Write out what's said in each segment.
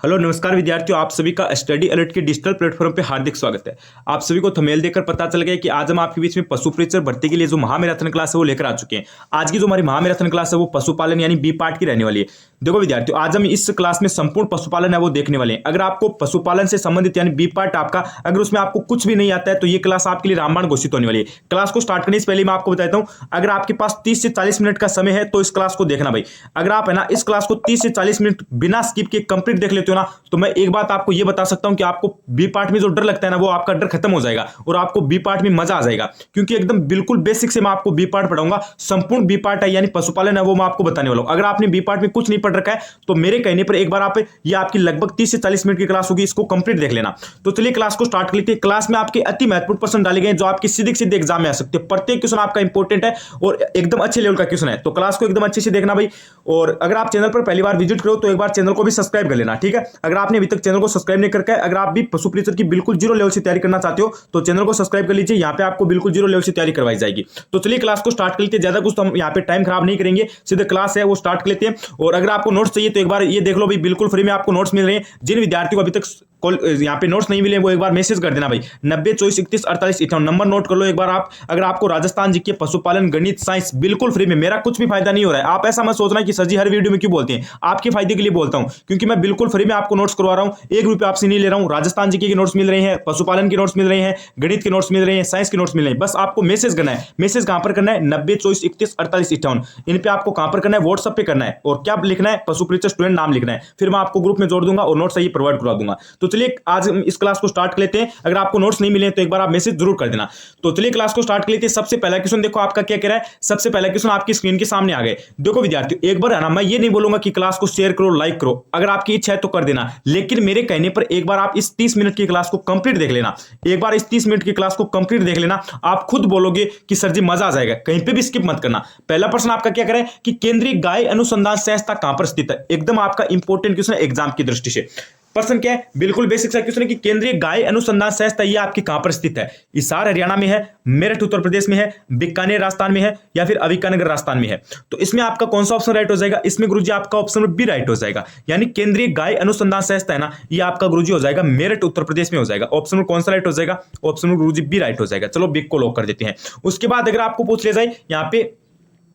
Hello नमस्कार विद्यार्थियों, आप सभी का स्टडी अलर्ट के डिजिटल प्लेटफॉर्म पे हार्दिक स्वागत है। आप सभी को थंबनेल देखकर पता चल गया कि आज हम आपके बीच में पशु परिचर भर्ती के लिए जो महामैराथन क्लास है वो लेकर आ चुके हैं। आज की जो हमारी महामैराथन क्लास है वो पशुपालन यानी बी पार्ट की रहने वाली है। देखो विद्यार्थियों, आज हम इस क्लास में संपूर्ण पशुपालन है वो देखने वाले हैं। अगर आपको पशुपालन से संबंधित यानी बी पार्ट आपका अगर उसमें आपको कुछ भी नहीं आता है तो ये क्लास आपके लिए रामबाण घोषित होने वाली है। क्लास को स्टार्ट करने से पहले मैं आपको बताता हूँ, अगर आपके पास 30 से 40 मिनट का समय है तो इस क्लास को देखना भाई। अगर आप है ना इस क्लास को 30 से 40 मिनट बिना स्किप के कंप्लीट देख लेते हो ना, तो मैं एक बात आपको यह बता सकता हूं कि आपको बी पार्ट में जो डर लगता है ना वो आपका डर खत्म हो जाएगा और आपको बी पार्ट में मजा आ जाएगा, क्योंकि एकदम बिल्कुल बेसिक से मैं आपको बी पार्ट पढ़ाऊंगा। संपूर्ण बी पार्ट है यानी पशुपालन है वो मैं आपको बताने वाला हूं। अगर आपने बी पार्ट में कुछ नहीं पढ़ रखा है तो मेरे कहने पर एक बार आप ये आपकी लगभग 30 से 40 मिनट की क्लास होगी, इसको कंप्लीट देख लेना। तो चलिए क्लास को स्टार्ट कर लेते हैं। क्लास में आपके अति महत्वपूर्ण प्रश्न डाले गए जो आपके सीधे सीधे एग्जाम में आ सकते हैं। प्रत्येक क्वेश्चन आपका इंपॉर्टेंट है और एकदम अच्छे लेवल का क्वेश्चन है, तो क्लास को एकदम अच्छे से देखना भाई। और अगर आप चैनल पर पहली बार विजिट करो तो एक बार चैनल को भी सब्सक्राइब कर लेना, ठीक है। अगर आपने अभी तक चैनल को सब्सक्राइब नहीं करके अगर आप भी पशु परिचर की बिल्कुल जीरो लेवल से तैयारी करना चाहते हो तो चैनल को सब्सक्राइब कर लीजिए। यहाँ पे आपको बिल्कुल जीरो लेवल से तैयारी करवाई जाएगी। तो चलिए क्लास को स्टार्ट कर लेते हैं। ज्यादा कुछ तो हम यहाँ पे टाइम खराब नहीं करेंगे, सीधे क्लास है वो स्टार्ट कर लेते हैं। और अगर आपको नोट्स चाहिए तो एक बार ये देख लो भाई, बिल्कुल फ्री में आपको नोट्स मिल रहे हैं। जिन विद्यार्थियों को अभी तक यहाँ पे नोट्स नहीं मिले वो एक बार मैसेज कर देना भाई, 90 24 31 48 58 नंबर नोट कर लो एक बार आप। अगर आपको राजस्थान जीके, पशुपालन, गणित, साइंस बिल्कुल फ्री में, मेरा कुछ भी फायदा नहीं हो रहा है। आप ऐसा मत सोचना कि सर जी हर वीडियो में क्यों बोलते हैं, आपके फायदे के लिए बोलता हूं, क्योंकि मैं बिल्कुल फ्री में आपको नोट्स करवा रहा हूं। 1 रुपये आपसे नहीं ले रहा हूं। राजस्थान जीके के नोट्स मिल रहे हैं, पशुपालन के नोट्स मिल रहे हैं, गणित के नोट्स मिल रहे हैं, साइंस के नोट्स मिल रहे हैं। बस आपको मैसेज करना है। मैसेज कहां पर करना है? 90 24 31 48 58 इन पे आपको कहां पर करना है? व्हाट्सएप पे करना है। और क्या लिखना है? पशु परिचर स्टूडेंट नाम लिखना है। फिर मैं आपको ग्रुप में जोड़ दूंगा और नोट्स सही प्रोवाइड करवा दूंगा। तो चलिए आज इस क्लास को स्टार्ट कर लेते हैं। अगर आपको नोट्स नहीं मिले तो एक बार आप मैसेज जरूर कर देना। तो चलिए क्लास को स्टार्ट कर लेते हैं। सबसे पहला क्वेश्चन देखो आपका क्या कह रहा है। सबसे पहला क्वेश्चन आपकी स्क्रीन के सामने आ गए। देखो विद्यार्थियों, एक बार है ना, मैं ये नहीं बोलूंगा कि क्लास को शेयर करो, लाइक करो, अगर आपकी इच्छा है तो कर देना, लेकिन मेरे कहने पर एक बार आप इस 30 मिनट की क्लास को कंप्लीट देख लेना। एक बार इस 30 मिनट की क्लास को कंप्लीट देख लेना, आप खुद बोलोगे कि सर जी मजा आ जाएगा। कहीं पे भी स्किप मत करना। पहला प्रश्न आपका क्या कह रहा है कि केंद्रीय गाय अनुसंधान संस्था कहां पर स्थित है। एकदम आपका इंपॉर्टेंट क्वेश्चन है एग्जाम की दृष्टि से। प्रश्न क्या है? बिल्कुल बेसिक सा क्वेश्चन है कि केंद्रीय गाय अनुसंधान संस्था ये आपकी कहां पर स्थित है। हिसार हरियाणा में है, मेरठ उत्तर प्रदेश में है, बीकानेर राजस्थान में है, या फिर अविकानगर राजस्थान में है। तो इसमें आपका कौन सा ऑप्शन राइट हो जाएगा? इसमें गुरुजी आपका ऑप्शन बी राइट हो जाएगा। यानी केंद्रीय गाय अनुसंधान संस्था है ना, ये आपका गुरुजी हो जाएगा मेरठ उत्तर प्रदेश में हो जाएगा। ऑप्शन कौन सा राइट हो जाएगा? ऑप्शन गुरुजी बी राइट हो जाएगा। चलो बी को लॉक कर देते हैं। उसके बाद अगर आपको पूछ लिया जाए यहाँ पे,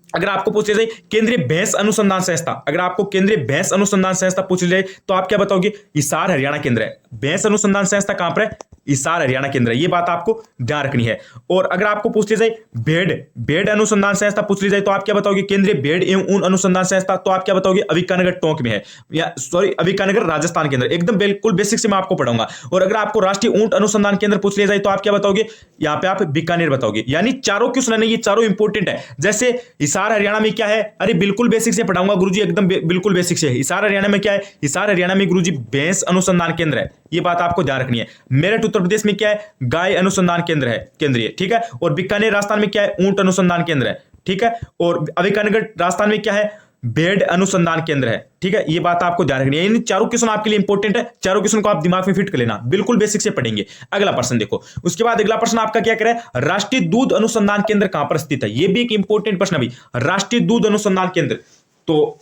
अगर आपको पूछ लिया जाए केंद्रीय भैंस अनुसंधान संस्था, अगर आपको केंद्रीय भैंस अनुसंधान संस्था पूछ लिया जाए तो आप क्या बताओगे? हिसार हरियाणा केंद्र है। भैंस अनुसंधान संस्था कहां पर है? हिसार हरियाणा केंद्र है। ये बात आपको ध्यान रखनी है। और अगर आपको पूछ लिया जाए भेड़ अनुसंधान संस्था पूछ ली जाए तो आप क्या बताओगे? केंद्रीय भेड़ एवं ऊन अनुसंधान संस्था, तो आप क्या बताओगे? अविकानगर टोंक में है, या सॉरी अविकानगर राजस्थान के अंदर। एकदम बिल्कुल बेसिक से मैं आपको पढ़ाऊंगा। और अगर आपको राष्ट्रीय ऊंट अनुसंधान केंद्र पूछ लिया जाए तो आप क्या बताओगे? यहाँ पे आप बीकानेर बताओगे। यानी चारों क्वेश्चन है ये चारों इंपॉर्टेंट है। जैसे हिसार हरियाणा में क्या है? अरे बिल्कुल बेसिक से पढ़ाऊंगा गुरुजी, एकदम बिल्कुल बेसिक से। हिसार हरियाणा में क्या है? हिसार हरियाणा में गुरुजी भैंस अनुसंधान केंद्र है। ये बात आपको ध्यान रखनी है। मेरठ उत्तर प्रदेश में क्या है? गाय अनुसंधान केंद्र है, केंद्रीय, ठीक है। और बीकानेर राजस्थान में क्या है? ऊंट अनुसंधान केंद्र है, ठीक है। और अविकानगर राजस्थान में क्या है? भेड़ अनुसंधान केंद्र है, ठीक है। ये बात आपको ध्यान रखनी है। इन चारों क्वेश्चन आपके लिए इंपॉर्टेंट है। चारों क्वेश्चन को आप दिमाग में फिट कर लेना, बिल्कुल बेसिक से पढ़ेंगे। अगला प्रश्न देखो। उसके बाद अगला प्रश्न आपका क्या कह रहा है? राष्ट्रीय दूध अनुसंधान केंद्र कहां पर स्थित है। ये भी एक इंपॉर्टेंट प्रश्न है भाई। राष्ट्रीय दूध अनुसंधान केंद्र, तो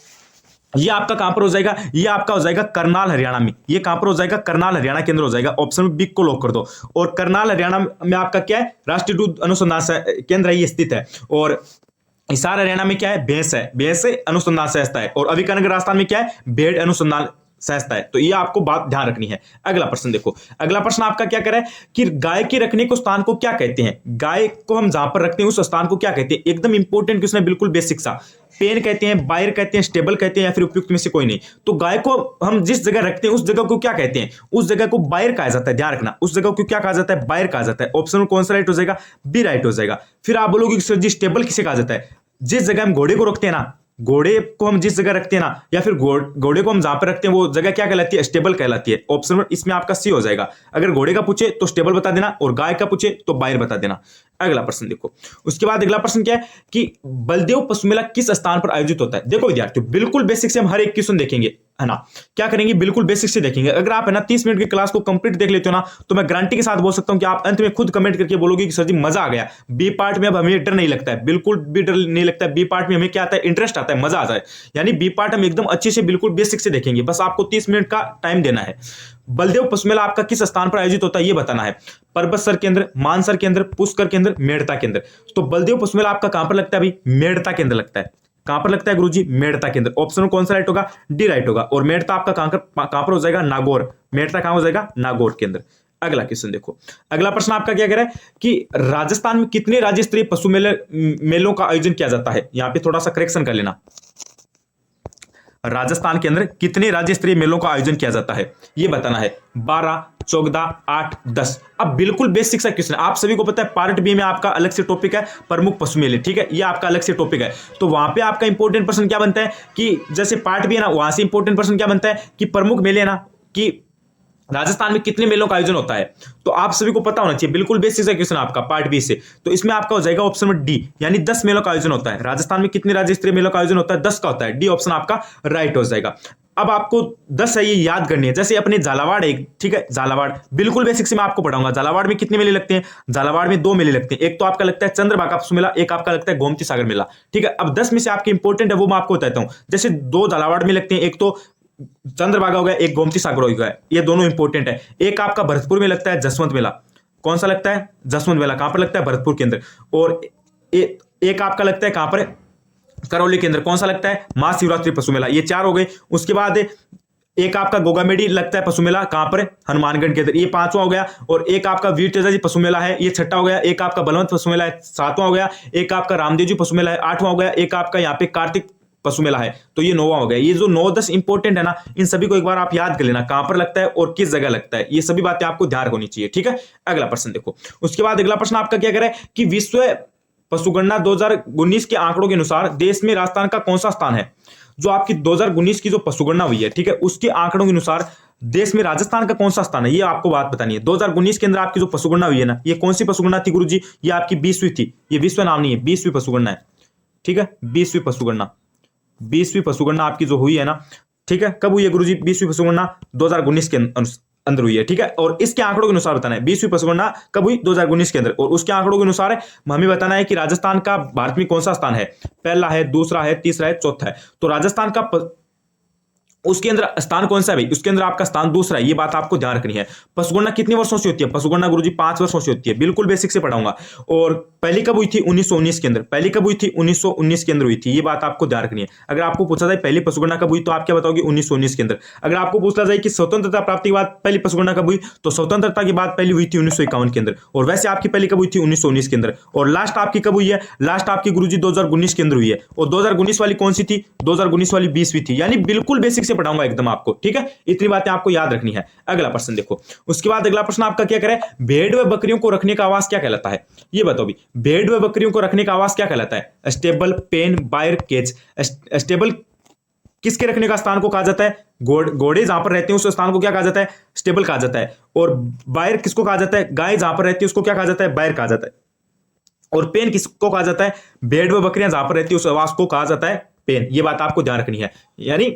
ये आपका कहां पर हो जाएगा? ये आपका हो जाएगा करनाल हरियाणा में। ये कहां पर हो जाएगा? करनाल हरियाणा केंद्र हो जाएगा। ऑप्शन बी को लॉक कर दो। और करनाल हरियाणा में आपका क्या है? राष्ट्रीय दूध अनुसंधान केंद्र है, ये स्थित है। और हिसार हरियाणा में क्या है? भैंस है, भैंस अनुसंधान संस्था है। और अविकानगर राजस्थान में क्या है? भेड़ अनुसंधान संस्था है। तो ये आपको बात ध्यान रखनी है। अगला प्रश्न देखो। अगला प्रश्न आपका क्या करे कि गाय के रखने को स्थान को क्या कहते हैं। गाय को हम जहां पर रखते हैं उस स्थान को क्या कहते हैं? एकदम इंपॉर्टेंट क्वेश्चन है, बिल्कुल बेसिक सा। पेन कहते हैं, बायर कहते हैं, स्टेबल कहते हैं, या फिर उपयुक्त में से कोई नहीं। तो गाय को हम जिस जगह रखते हैं उस जगह को क्या कहते हैं? उस जगह को बायर कहा जाता है। ध्यान रखना, उस जगह को क्या कहा जाता है? बायर कहा जाता है। ऑप्शन कौन सा राइट हो जाएगा? बी राइट हो जाएगा। फिर आप बोलोगे सर जी स्टेबल किसे कहा जाता है? जिस जगह हम घोड़े को रखते हैं ना, घोड़े को हम जिस जगह रखते हैं ना, या फिर घोड़े को हम जहां पर रखते हैं वो जगह क्या कहलाती है? स्टेबल कहलाती है। ऑप्शन इसमें आपका सी हो जाएगा। अगर घोड़े का पूछे तो स्टेबल बता देना, और गाय का पूछे तो बायर बता देना। अगला प्रश्न देखो। उसके बाद अगला प्रश्न क्या है कि बलदेव पशु मेला किस स्थान पर आयोजित होता है। देखो विद्यार्थियों, बिल्कुल बेसिक से हम हर एक क्वेश्चन देखेंगे। है ना। क्या करेंगे, बिल्कुल बेसिक से देखेंगे। अगर आप है ना 30 मिनट की क्लास को कंप्लीट देख लेते हो ना, तो मैं गारंटी के साथ बोल सकता हूं कि आप अंत में खुद कमेंट करके बोलोगे कि सर जी मजा आ गया, बी पार्ट में अब हमें डर नहीं लगता है, बिल्कुल भी डर नहीं लगता है। बी पार्ट में हमें क्या आता है, इंटरेस्ट आता है, मजा आता है। यानी बी पार्ट हम एकदम अच्छे से बिल्कुल बेसिक से देखेंगे। बस आपको 30 मिनट का टाइम देना है। बलदेव पशु मेला आपका किस स्थान पर आयोजित होता है ये बताना है। परबतसर केंद्र, मानसर केंद्र, पुष्कर केंद्र, मेड़ता केंद्र। तो बलदेव पशु मेला आपका कहां पर लगता है भाई, मेड़ता केंद्र लगता है। कहां पर लगता है गुरुजी, मेड़ता केंद्र। ऑप्शन कौन सा राइट होगा, डी राइट होगा। और मेड़ता आपका कहां पर हो जाएगा, नागौर। मेड़ता कहां हो जाएगा, नागौर केंद्र। अगला क्वेश्चन देखो। अगला प्रश्न आपका क्या कह रहा है कि राजस्थान में कितने राज्य स्तरीय पशु मेलों का आयोजन किया जाता है। यहां पे थोड़ा सा करेक्शन कर लेना। राजस्थान के अंदर कितने राज्य स्तरीय मेलों का आयोजन किया जाता है ये बताना है। 12, 14, 8, 10। अब बिल्कुल बेसिक सा क्वेश्चन, आप सभी को पता है पार्ट बी में आपका अलग से टॉपिक है प्रमुख पशु मेले, ठीक है, ये आपका अलग से टॉपिक है। तो वहां पे आपका इंपॉर्टेंट प्रश्न क्या बनता है कि जैसे पार्ट बी है ना, वहां से इंपॉर्टेंट प्रश्न क्या बनता है कि प्रमुख मेले है ना, कि राजस्थान में कितने मेलों का आयोजन होता है। तो आप सभी को पता होना चाहिए, बिल्कुल बेसिक सा क्वेश्चन आपका पार्ट बी से। तो इसमें आपका हो जाएगा ऑप्शन नंबर डी, यानी 10 मेलों का आयोजन होता है। राजस्थान में कितने राज्य स्तरीय मेलों का आयोजन होता है, 10 का होता है। डी ऑप्शन आपका राइट हो जाएगा। अब आपको 10 है ये याद करनी है। जैसे अपने झालावाड़ एक, ठीक है, झालावाड़ बिल्कुल बेसिक से मैं आपको पढ़ाऊंगा। झालावाड़ में कितने मेले लगते हैं, झालावाड़ में 2 मेले लगते हैं। एक तो आपका लगता है चंद्रभागा पशु मेला, एक आपका लगता है गोमती सागर मेला, ठीक है। अब 10 में से आपके इंपॉर्टेंट है वो मैं आपको बताता हूं। जैसे 2 झालावाड़ में लगते हैं, एक तो चंद्रभागा हो गया, एक गोमती सागर हो गया, ये दोनों इंपॉर्टेंट है। एक आपका भरतपुर में लगता है जसवंत मेला। कौन सा लगता है, जसवंत मेला। कहां पर लगता है, भरतपुर के अंदर। और एक आपका लगता है कहां पर, करौली के अंदर। कौन सा लगता है, महाशिवरात्रि पशु मेला। ये 4 हो गए। उसके बाद एक आपका गोगामेडी लगता है पशु मेला, कहां पर, हनुमानगढ़ के अंदर, ये 5वां हो गया। और एक आपका वीर तेजाजी पशु मेला है, ये 6वां हो गया। एक आपका बलवंत पशु मेला है, 7वां हो गया। एक आपका रामदेव जी पशु मेला है, 8वां हो गया। एक आपका यहाँ पे कार्तिक पशु मेला है, तो ये 9वां हो गया। ये जो 9-10 इंपॉर्टेंट है ना, इन सभी को एक बार आप याद कर लेना, कहां पर लगता है और किस जगह लगता है, ये सभी बातें आपको ध्यान होनी चाहिए, ठीक है। अगला प्रश्न देखो। उसके बाद अगला प्रश्न आपका क्या कह रहा है कि विश्व पशुगणना 2019 के आंकड़ों के अनुसार देश में राजस्थान का कौन सा स्थान है। जो आपकी 2019 की जो पशुगणना हुई है, ठीक है, उसके आंकड़ों के अनुसार देश में राजस्थान का कौन सा स्थान है, ये आपको बात बतानी है। 2019 के अंदर आपकी जो पशुगणना हुई है ना, ये कौन सी पशुगणना थी गुरुजी, ये आपकी 20वीं थी। ये विश्व नाम नहीं है, 20वीं पशुगणना है, ठीक है। 20वीं पशुगणना, 20वीं पशुगणना आपकी जो हुई है ना, ठीक है, कब हुई है गुरुजी, 20वीं पशुगणना 2019 के अंदर हुई है, ठीक है। और इसके आंकड़ों के अनुसार बताना है 20वीं पशुगणना कब हुई, 2019 के अंदर। और उसके आंकड़ों के अनुसार हमें बताना है कि राजस्थान का भारत में कौन सा स्थान है, पहला है, दूसरा है, तीसरा है, चौथा है। तो राजस्थान का उसके अंदर स्थान कौन सा है भाई, उसके अंदर आपका स्थान दूसरा है, ये बात आपको ध्यान रखनी है। पशुगणना कितने वर्षों से होती है, पशुगणना गुरुजी 5 वर्षों से होती है, बिल्कुल बेसिक से पढ़ाऊंगा। और पहली कब हुई थी, 1919 के अंदर। पहली कब हुई थी, 1919 के अंदर हुई थी, ये बात आपको ध्यान रखनी है। अगर आपको पूछा जाए पहली पशुगणना कब हुई, तो आप क्या बताओगे, 1919 के अंदर। अगर आपको पूछा जाए कि स्वतंत्रता प्राप्ति के बाद पहली पशुगणना कब हुई, तो स्वतंत्रता के बाद पहली हुई थी 1951 के अंदर। और वैसे आपकी पहली कब हुई थी, 1919 के अंदर। और लास्ट आपकी कब हुई है, लास्ट आपकी गुरुजी 2019 के अंदर हुई है। और 2019 वाली कौन सी थी, 2019 वाली 20वीं थी। यानी बिल्कुल बेसिक से पढ़ाऊंगा एकदम आपको, ठीक है। इतनी बातें आपको याद रखनी है। अगला प्रश्न देखो। उसके बाद अगला प्रश्न आपका क्या करे, भेड़ व बकरियों को रखने का आवास क्या कहलाता है, ये बताओ भी। भेड़ व बकरियों को रखने का आवास क्या कहलाता है, stable, pen, byre, cage. Stable किसके रखने का स्थान को कहा जाता है, घोड़े जहां पर रहते हैं उस स्थान को क्या कहा जाता है, स्टेबल कहा जाता है। और बायर किसको कहा जाता है, गाय जहां पर रहती है उसको क्या कहा जाता है, बायर कहा जाता है। और पेन किसको कहा जाता है, भेड़ व बकरियां जहां पर रहती है उस आवास को कहा जाता है पेन। ये बात आपको ध्यान रखनी है। यानी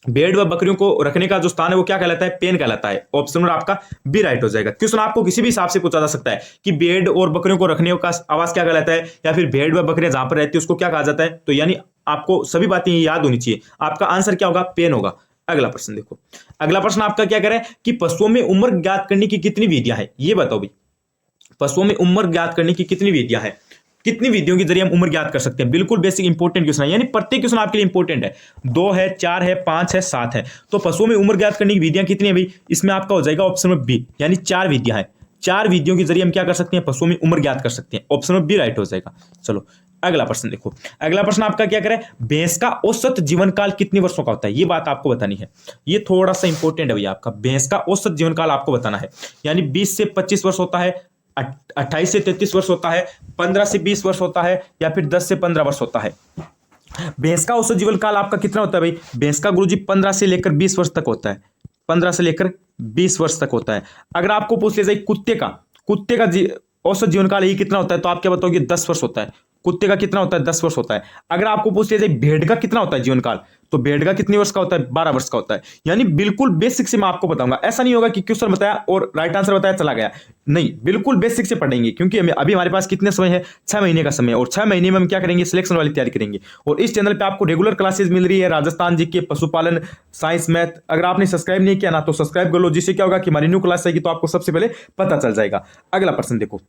भेड़ व बकरियों को रखने का जो स्थान है वो क्या कहलाता है, पेन कहलाता है। ऑप्शन नंबर आपका बी राइट हो जाएगा। क्वेश्चन आपको किसी भी हिसाब से पूछा जा सकता है कि भेड़ और बकरियों को रखने का आवास क्या कहलाता है, या फिर भेड़ व बकरियां जहां पर रहती है उसको क्या कहा जाता है। तो यानी आपको सभी बातें याद होनी चाहिए। आपका आंसर क्या होगा, पेन होगा। अगला प्रश्न देखो। अगला प्रश्न आपका क्या कह रहा है कि पशुओं में उम्र ज्ञात करने की कितनी विधियां हैं, ये बताओ भाई। पशुओं में उम्र ज्ञात करने की कितनी विधियां हैं, कितनी विधियों के जरिए हम उम्र ज्ञात कर सकते हैं। बिल्कुल बेसिक इंपॉर्टेंट क्वेश्चन है, यानी प्रत्येक क्वेश्चन आपके लिए इंपॉर्टेंट है। 2 है, 4 है, 5 है, 7 है। तो पशुओं में उम्र ज्ञात करने की विधियां कितनी है भाई, इसमें आपका हो जाएगा ऑप्शन नंबर बी, यानी 4 विधियां हैं। 4 विधियों के जरिए हम क्या कर सकते हैं, पशुओं में उम्र ज्ञात कर सकते हैं। ऑप्शन नंबर बी राइट हो जाएगा। चलो अगला प्रश्न देखो। अगला प्रश्न आपका क्या करे, भैंस का औसत जीवन काल कितने वर्षों का होता है, ये बात आपको बतानी है। ये थोड़ा सा इंपॉर्टेंट है भैया, आपका भैंस का औसत जीवन काल आपको बताना है। यानी 20 से 25 वर्ष होता है, 28 से 33 वर्ष होता है, 15 से 20 वर्ष होता है, या फिर 10 से 15 वर्ष होता है। भैंस का औसत जीवन काल आपका कितना होता है भाई, भैंस का गुरुजी 15 से लेकर 20 वर्ष तक होता है। 15 से लेकर 20 वर्ष तक होता है। अगर आपको पूछ लिया जाए कुत्ते का औसत जीवन काल ये कितना होता है, तो आप क्या बताओगे, 10 वर्ष होता है। कुत्ते का कितना होता है 10 वर्ष होता है। अगर आपको पूछ लिया जाए भेड़ का कितना होता है जीवन काल, तो भेड़ का कितने वर्ष का होता है 12 वर्ष का होता है। यानी बिल्कुल बेसिक से मैं आपको बताऊंगा, ऐसा नहीं होगा कि क्वेश्चन बताया और राइट आंसर बताया चला गया, नहीं, बिल्कुल बेसिक से पढ़ेंगे, क्योंकि अभी हमारे पास कितने समय है 6 महीने का समय, और 6 महीने में हम क्या करेंगे सिलेक्शन वाली तैयारी करेंगे। और इस चैनल पे आपको रेगुलर क्लासेस मिल रही है, राजस्थान जीके, पशुपालन, साइंस, मैथ। अगर आपने सब्सक्राइब नहीं किया ना तो सब्सक्राइब कर लो, जिससे क्या होगा कि हमारी न्यू क्लास आएगी तो आपको सबसे पहले पता चल जाएगा। अगला प्रश्न देखो,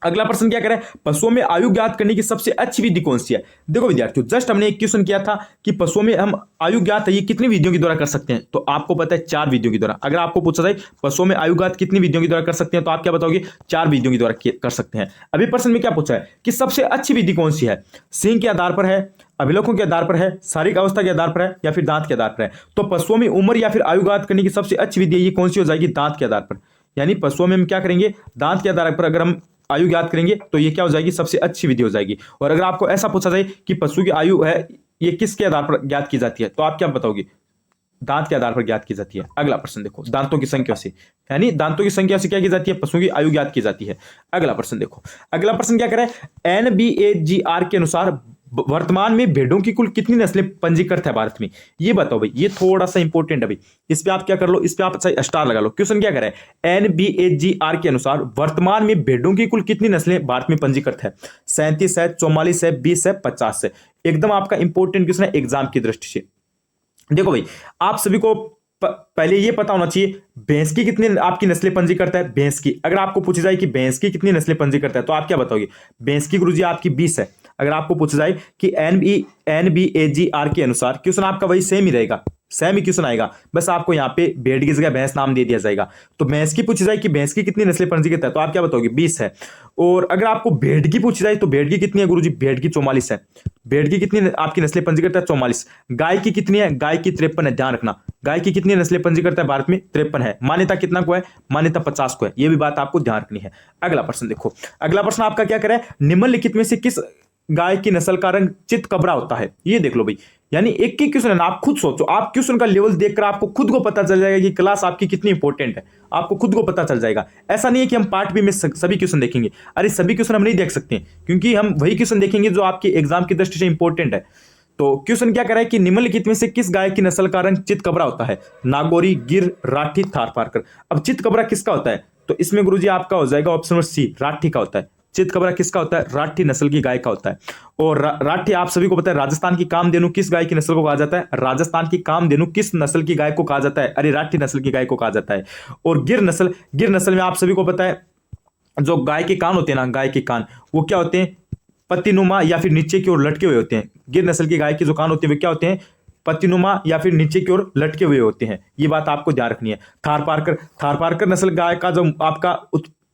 अगला प्रश्न क्या करे, पशुओं में आयु ज्ञात करने की सबसे अच्छी विधि कौन सी है। देखो विद्यार्थियों, जस्ट हमने एक क्वेश्चन किया था कि पशुओं में हम आयु ज्ञात है ये कितनी विधियों के द्वारा कर सकते हैं, तो आपको पता है 4 विधियों के द्वारा। अगर आपको पूछा जाए पशुओं में आयु ज्ञात कितनी विधियों के द्वारा कर सकते हैं, तो आप क्या बताओगे 4 विधियों के द्वारा कर सकते हैं। अभी प्रश्न में क्या पूछा है कि सबसे अच्छी विधि कौन सी है, सींग के आधार पर है, अभिलेखों के आधार पर है, शारीरिक अवस्था के आधार पर है, या फिर दांत के आधार पर है। तो पशुओं में उम्र या फिर आयु ज्ञात करने की सबसे अच्छी विधि ये कौन सी हो जाएगी, दांत के आधार पर। यानी पशुओं में हम क्या करेंगे, दांत के आधार पर अगर हम आयु ज्ञात करेंगे तो ये क्या हो जाएगी, सबसे अच्छी विधि हो जाएगी। और अगर आपको ऐसा पूछा जाए कि पशु की आयु है ये किसके आधार पर ज्ञात की जाती है, तो आप क्या बताओगे, दांत के आधार पर ज्ञात की जाती है। अगला प्रश्न देखो, दांतों की संख्या से, यानी दांतों की संख्या से क्या की जाती है, पशु की आयु ज्ञात की जाती है। अगला प्रश्न देखो, अगला प्रश्न क्या करे, NBAGR के अनुसार वर्तमान में भेड़ों की कुल कितनी नस्लें पंजीकृत है भारत में, ये बताओ भाई। ये थोड़ा सा इंपॉर्टेंट है भाई, इस पे आप क्या कर लो, इस पे आप स्टार लगा लो। क्वेश्चन क्या करे, NBAGR के अनुसार वर्तमान में भेड़ों की कुल कितनी नस्लें भारत में पंजीकृत है, 37 है, 44 है, 20 है, 50 है। एकदम आपका इंपॉर्टेंट क्वेश्चन है एग्जाम की दृष्टि से। देखो भाई, आप सभी को पहले ये पता होना चाहिए भैंस की कितनी आपकी नस्लें पंजीकृत है। भैंस की अगर आपको पूछी जाए कि भैंस की कितनी नस्लें पंजीकृत है, तो आप क्या बताओगे, भैंस की गुरुजी आपकी 20 है। अगर आपको पूछा जाए कि NBAGR के अनुसार, क्वेश्चन आपका वही सेम ही रहेगा, सेम ही क्वेश्चन आएगा, बस आपको यहाँ पे भेड़ की जगह भैंस नाम दे दिया जाएगा। तो भैंस की पूछी जाए कि भैंस की कितनी नस्लें पंजीकृत है, तो आप क्या बताओगे 20 है। और अगर आपको भेड़ की पूछी जाए तो भेड़ की कितनी है गुरुजी, भेड़ की 44 है। भेड़ की कितनी आपकी नस्लें पंजीकृत है, 44। गाय की कितनी है, गाय की 53 है। ध्यान रखना, गाय की कितनी नस्लें पंजीकृत है भारत में, 53 है। मान्यता कितना को है, मान्यता 50 को है। ये भी बात आपको ध्यान रखनी है। अगला प्रश्न देखो, अगला प्रश्न आपका क्या करे, निम्नलिखित में से किस गाय की नस्ल का रंग चित कबरा होता है, ये देख लो भाई। यानी एक एक क्वेश्चन है ना, आप खुद सोचो, आप क्वेश्चन का लेवल देखकर आपको खुद को पता चल जाएगा कि क्लास आपकी कितनी इंपॉर्टेंट है, आपको खुद को पता चल जाएगा। ऐसा नहीं है कि हम पार्ट बी में सभी क्वेश्चन देखेंगे, अरे सभी क्वेश्चन हम नहीं देख सकते, क्योंकि हम वही क्वेश्चन देखेंगे जो आपके एग्जाम की दृष्टि से इंपॉर्टेंट है। तो क्वेश्चन क्या करा है कि निम्नलिखित में से किस गाय की नस्ल का रंग चित कबरा होता है, नागौरी, गिर, राठी, थारपारकर। अब चित कबरा किसका होता है, तो इसमें गुरुजी आपका हो जाएगा ऑप्शन नंबर सी, राठी का होता है। चित कबरा किसका होता है, राठी नस्ल की गाय का होता है। और राठी आप सभी को पता है राजस्थान की कामधेनु किस गाय की नस्ल को कहा जाता है, राजस्थान की कामधेनु किस नस्ल की गाय को कहा जाता है, अरे राठी नस्ल की गाय को कहा जाता है। और गिर नस्ल में आप सभी को पता है जो गाय के कान होते हैं ना, गाय के कान वो क्या होते हैं, पत्तीनुमा या फिर नीचे की ओर लटके हुए होते हैं। गिर नस्ल की गाय के जो कान होते हैं वे क्या होते हैं, पत्तीनुमा या फिर नीचे की ओर लटके हुए होते हैं। ये बात आपको ध्यान रखनी है। थारपारकर नस्ल गाय का जो आपका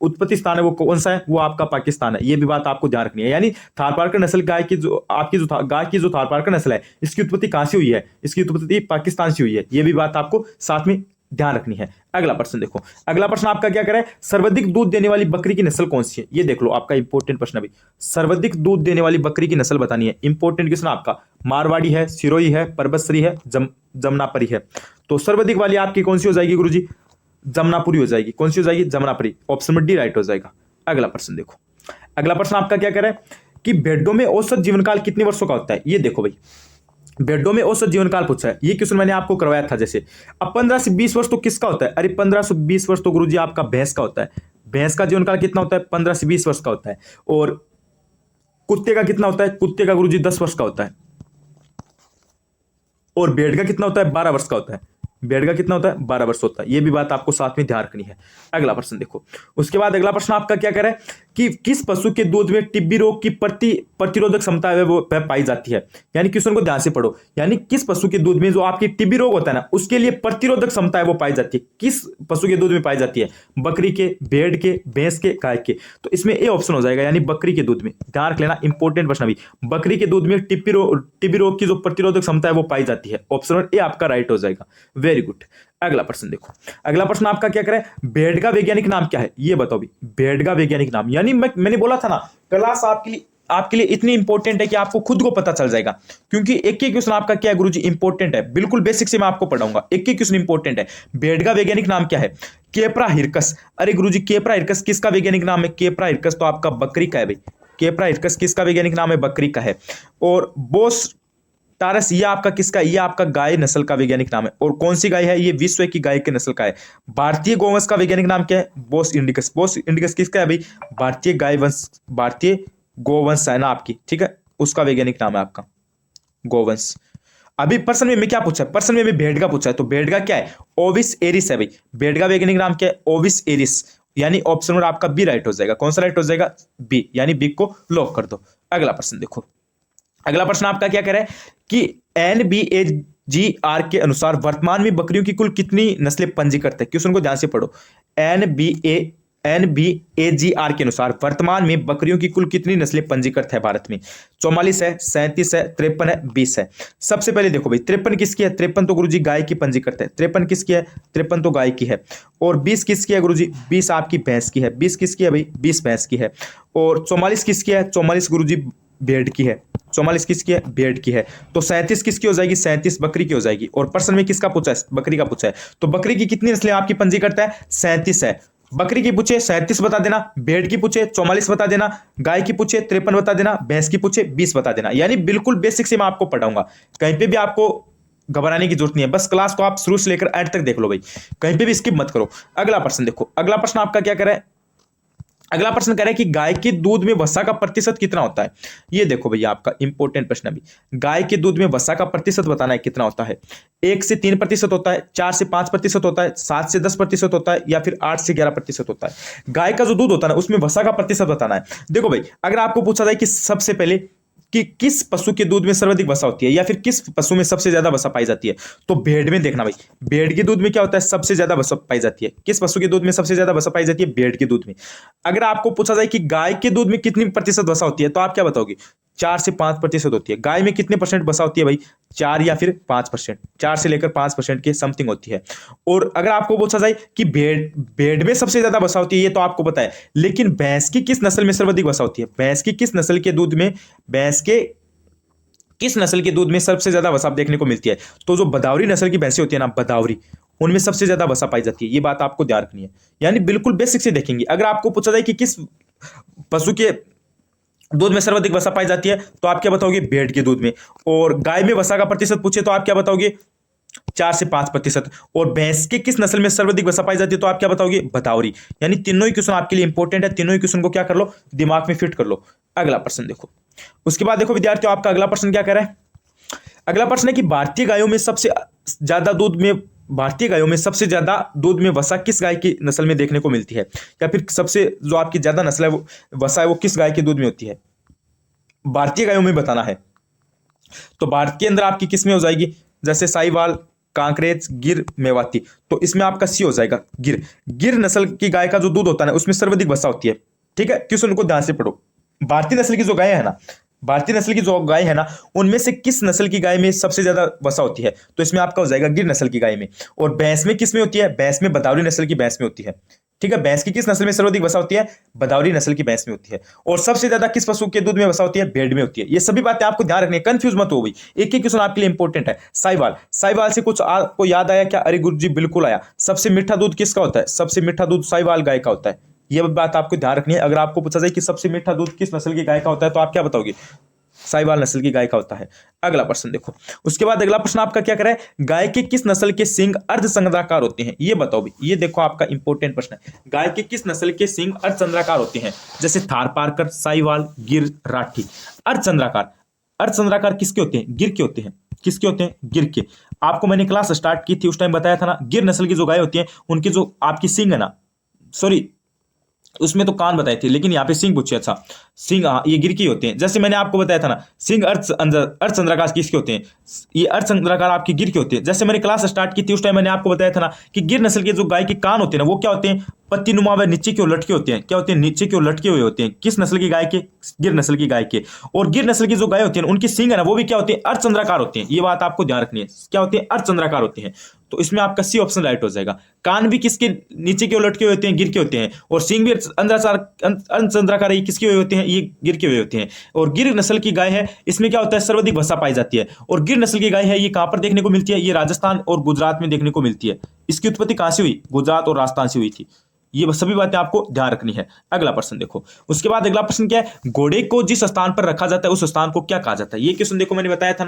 उत्पत्ति स्थान है वो कौन सा है, वो आपका पाकिस्तान है। ये भी बात आपको ध्यान रखनी है। यानी थारपारकर नस्ल गाय की जो आपकी जो गाय की जो थारपारकर नस्ल है, इसकी उत्पत्ति कहां से हुई है, इसकी उत्पत्ति पाकिस्तान से हुई है। ये भी बात आपको साथ में ध्यान रखनी है। अगला प्रश्न देखो, अगला प्रश्न आपका क्या करे, सर्वाधिक दूध देने वाली बकरी की नस्ल कौन सी है, ये देख लो। आपका इंपॉर्टेंट प्रश्न अभी, सर्वाधिक दूध देने वाली बकरी की नस्ल बतानी है। इंपॉर्टेंट क्वेश्चन आपका, मारवाड़ी है, सिरोही है, परबतसरी है, जमनापरी है। तो सर्वाधिक वाली आपकी कौन सी हो जाएगी गुरुजी, जमनापुरी हो जाएगी। कौन सी हो जाएगी, Jamnapuri. Option number D right हो जाएगा। अगला प्रश्न देखो, अगला प्रश्न आपका क्या करे कि भेड़ों में औसत जीवनकाल कितने वर्षों का होता है, ये देखो भाई। भेड़ों में औसत जीवनकाल पूछा है, ये क्वेश्चन मैंने आपको करवाया था। जैसे अब 15 से 20 वर्ष तो किसका होता है, अरे 15 से 20 वर्ष तो गुरुजी आपका भैंस का होता है। भैंस का जीवनकाल कितना होता है, 15 से 20 वर्ष का होता है। और कुत्ते का कितना होता है, कुत्ते का गुरुजी 10 वर्ष का होता है। और भेड़ का कितना होता है, 12 वर्ष का होता है। भेड़ का कितना होता है, 12 वर्ष होता है। ये भी बात आपको साथ में ध्यान रखनी है। अगला प्रश्न देखो, उसके बाद अगला प्रश्न आपका क्या करे कि किस पशु के दूध में टिब्बी रोग की प्रतिरोधक क्षमता है वो पाई जाती है। यानी क्वेश्चन को ध्यान से पढ़ो, यानी किस पशु के दूध में जो आपकी टिब्बी रोग होता है ना, उसके लिए प्रतिरोधक क्षमता है वो पाई जाती है। किस पशु के दूध में पाई जाती है, बकरी के, भेड़ के, भैंस के, गाय के। तो इसमें ए ऑप्शन हो जाएगा, यानी बकरी के दूध में। ध्यान रख लेना, इंपॉर्टेंट प्रश्न अभी, बकरी के दूध में टिब्बी रोग की जो प्रतिरोधक क्षमता है वो पाई जाती है। ऑप्शन नंबर ए आपका राइट हो जाएगा। Very good. अगला प्रश्न देखो, अगला प्रश्न आपका क्या करे, भेड़ का वैज्ञानिक नाम क्या है, ये बताओ भी। भेड़ का वैज्ञानिक नाम, यानी मैंने बोला था ना, क्लास आपके लिए इतनी इंपॉर्टेंट है कि आपको खुद को पता चल जाएगा। क्योंकि एक एक क्वेश्चन आपका क्या है गुरुजी, इंपॉर्टेंट है। बिल्कुल बेसिक से मैं आपको पढ़ाऊंगा, एक एक क्वेश्चन इंपॉर्टेंट है। भेड़ का वैज्ञानिक नाम क्या है, केप्रा हिरकस। अरे गुरुजी केप्रा हिरकस किसका वैज्ञानिक नाम है, केप्रा हिरकस तो आपका बकरी का है भाई। केपरा हिरकस किसका वैज्ञानिक नाम है? बकरी का है। और बोस टारस ये आपका किसका? ये आपका गाय नस्ल का वैज्ञानिक नाम है। और कौन सी गाय है? ये विश्व की गाय के नस्ल का है। भारतीय गोवंश का वैज्ञानिक नाम क्या है? बोस इंडिकस। बोस इंडिकस किसका है भाई? भारतीय गाय वंश, भारतीय गोवंश है ना आपकी, ठीक है, उसका वैज्ञानिक नाम है आपका गोवंश। अभी प्रश्न में क्या पूछा है? प्रश्न में भेड़गा पूछा है, तो भेड़गा क्या है? ओविस एरिस है भाई। भेड़गा वैज्ञानिक नाम क्या है? ओविस एरिस। यानी ऑप्शन नंबर आपका बी राइट हो जाएगा। कौन सा राइट हो जाएगा? बी, यानी बी को लॉक कर दो। अगला प्रश्न देखो, अगला प्रश्न आपका क्या कह रहा है कि NBAGR के अनुसार वर्तमान में बकरियों की कुल कितनी नस्लें पंजीकृत है? क्वेश्चन को ध्यान से पढ़ो। NBAGR के अनुसार वर्तमान में बकरियों की कुल कितनी नस्लें पंजीकृत है भारत में? 44 है, 37 है, 53 है, 20 है। सबसे पहले देखो भाई, 53 किसकी है? 53 तो गुरुजी गाय की पंजीकृत है। 53 किसकी है? 53 तो गाय की है। और 20 किसकी है गुरुजी? 20 आपकी भैंस की है। 20 किसकी है भाई? 20 भैंस की है। और 44 किसकी है? 44 गुरुजी भेड़ की है। 44 किसकी है? भेड़ की है। तो 37 किसकी हो जाएगी? 37 बकरी की हो जाएगी। और प्रश्न में किसका पूछा है? बकरी का पूछा है। तो बकरी की कितनी नस्लें आपकी पंजीकृत है? 37 है। बकरी की पूछे 37 बता देना, भेड़ की पूछे 44 बता देना, गाय की पूछे 53 बता देना, भैंस की पूछे 20 बता देना। यानी बिल्कुल बेसिक से मैं आपको पढ़ाऊंगा, कहीं पे भी आपको घबराने की जरूरत नहीं है। बस क्लास को आप शुरू से लेकर एंड तक देख लो भाई, कहीं पे भी स्किप मत करो। अगला प्रश्न देखो, अगला प्रश्न आपका क्या करे? अगला प्रश्न कह रहा है कि गाय के दूध में वसा का प्रतिशत कितना होता है? ये देखो भैया, आपका इंपॉर्टेंट प्रश्न अभी, गाय के दूध में वसा का प्रतिशत बताना है कितना होता है। 1 से 3% होता है, 4 से 5% होता है, 7 से 10% होता है, या फिर 8 से 11% होता है। गाय का जो दूध होता है ना, उसमें वसा का प्रतिशत बताना है। देखो भाई, अगर आपको पूछा जाए कि सबसे पहले कि किस पशु के दूध में सर्वाधिक वसा होती है, या फिर किस पशु में सबसे ज्यादा वसा पाई जाती है, तो भेड़ में देखना भाई, भेड़ के दूध में क्या होता है? सबसे ज्यादा वसा पाई जाती है। किस पशु के दूध में सबसे ज्यादा वसा पाई जाती है? भेड़ के दूध में। अगर आपको पूछा जाए कि गाय के दूध में कितनी प्रतिशत वसा होती है, तो आप क्या बताओगे? 4 से 5% होती है। गाय में कितने परसेंट वसा होती है भाई? 4 या फिर 5%, 4 से लेकर 5% के समथिंग होती है। और अगर आपको पूछा जाए कि भेड़ में सबसे ज्यादा वसा होती है, ये तो आपको पता है, लेकिन भैंस की किस नस्ल में सर्वाधिक वसा होती है? भैंस की किस नस्ल के दूध में, भैंस के किस नस्ल के दूध में सबसे ज्यादा वसा देखने को मिलती है? तो जो बदावरी नस्ल की भैंसें होती है ना, बदावरी, उनमें सबसे ज्यादा वसा पाई जाती है। ये बात आपको ध्यान रखनी है, यानी बिल्कुल बेसिक से देखेंगे। अगर आपको पूछा जाए कि किस पशु के दूध में सर्वाधिक वसा पाई जाती है, तो आप क्या बताओगे? भेड़ के दूध में। और गाय में वसा का प्रतिशत पूछे तो आप क्या बताओगे? 4 से 5%। और भैंस के किस नस्ल में सर्वाधिक वसा पाई जाती है, तो आप क्या बताओगे? बदावरी। यानी तीनों ही क्वेश्चन आपके लिए इंपॉर्टेंट है, तीनों ही क्वेश्चन को क्या कर लो? दिमाग में फिट कर लो। अगला प्रश्न देखो, उसके बाद देखो विद्यार्थियों, आपका अगला प्रश्न क्या कह रहा है? अगला प्रश्न है कि भारतीय गायों में सबसे ज्यादा दूध में, भारतीय गायों में सबसे ज्यादा दूध में वसा किस गाय की नस्ल में देखने को मिलती है? या फिर सबसे जो आपकी ज्यादा नस्ल है वो वसा है, वो किस गाय के दूध में होती है? भारतीय गायों में बताना है। तो भारत के अंदर आपकी किस में हो जाएगी? जैसे साहिवाल, कांकरेज, गिर, मेवाती। तो इसमें आपका सी हो जाएगा गिर। गिर नस्ल की गाय का जो दूध होता है ना, उसमें सर्वाधिक वसा होती है। ठीक है, क्वेश्चन को ध्यान से पढ़ो। भारतीय नस्ल की जो गाय है ना, भारतीय नस्ल की जो गाय है ना, उनमें से किस नस्ल की गाय में सबसे ज्यादा वसा होती है? तो इसमें आपका हो जाएगा गिर नस्ल की गाय में। और भैंस में किस में होती है? भैंस में बदावरी नस्ल की भैंस में होती है। ठीक है, भैंस की किस नस्ल में सर्वाधिक वसा होती है? बदावरी नस्ल की भैंस में होती है। और सबसे ज्यादा किस पशु के दूध में वसा होती है? भेड़ में होती है। ये सभी बातें आपको ध्यान रखनी है, कंफ्यूज मत हो गई। एक ही क्वेश्चन आपके लिए इंपॉर्टेंट है। साहिवाल, साहिवाल से कुछ आपको याद आया क्या? अरे गुरुजी बिल्कुल आया। सबसे मीठा दूध किसका होता है? सबसे मीठा दूध साहिवाल गाय का होता है। यह बात आपको ध्यान रखनी है। अगर आपको पूछा जाए कि सबसे मीठा दूध किस नस्ल की गाय का होता है, तो आप क्या बताओगे? साहिवाल नस्ल की गाय का होता है। अगला प्रश्न देखो, उसके बाद अगला प्रश्न आपका क्या कर रहा है? गाय के किस नस्ल के सींग अर्धचंद्राकार होते हैं? ये बताओ भी। ये देखो आपका इंपॉर्टेंट प्रश्न है। गाय के किस नस्ल के सींग अर्धचंद्राकार होते हैं? जैसे थारपारकर, साहिवाल, गिर, राठी। अर्धचंद्राकार, अर्धचंद्राकार किसके होते हैं? गिर के होते हैं। किसके होते हैं? गिर के। आपको मैंने क्लास स्टार्ट की थी, उस टाइम बताया था ना, गिर नस्ल की जो गाय होती है उनकी जो आपकी सींग है ना, सॉरी उसमें तो कान बताए थे, लेकिन यहाँ पे सिंह पूछे। अच्छा, सिंह, हाँ, ये गिर के होते हैं। जैसे मैंने आपको बताया था ना, सिंह अर्धचंद्राकार किसके होते हैं? ये अर्धचंद्राकार आपके गिर के होते हैं। जैसे मैंने क्लास स्टार्ट की थी, उस टाइम मैंने आपको बताया था ना कि गिर नस्ल के जो गाय के कान होते हैं ना, वो क्या होते हैं? पत्तीनुमा व नीचे की ओर लटके होते हैं। क्या होते हैं? नीचे की ओर लटके हुए होते हैं। किस नस्ल की गाय के? गिर नस्ल की गाय के। और गिर नस्ल की जो गाय होती है उनकी सींग है ना, वो भी क्या होते हैं? अर्धचंद्राकार होते हैं। ये बात आपको ध्यान रखनी है। क्या होते हैं? अर्धचंद्राकार होते हैं। तो इसमें आपका सी ऑप्शन राइट हो जाएगा। कान भी किसके नीचे की ओर लटके हुए होते हैं? गिर के होते हैं। और सींग भी अर्धचंद्राकार किसके हुए होते हैं? ये गिर के हुए होते हैं। और गिर नस्ल की गाय है, इसमें क्या होता है? सर्वाधिक वसा पाई जाती है। और गिर नस्ल की गाय है, ये कहां पर देखने को मिलती है? ये राजस्थान और गुजरात में देखने को मिलती है। इसकी उत्पत्ति कहां से हुई? गुजरात और राजस्थान से हुई थी। ये सभी बातें आपको ध्यान रखनी है। अगला प्रश्न देखो, उसके बाद अगला प्रश्न क्या है, घोड़े को जिस स्थान पर रखा जाता है उस स्थान को क्या कहा जाता है। ये क्वेश्चन देखो मैंने बताया था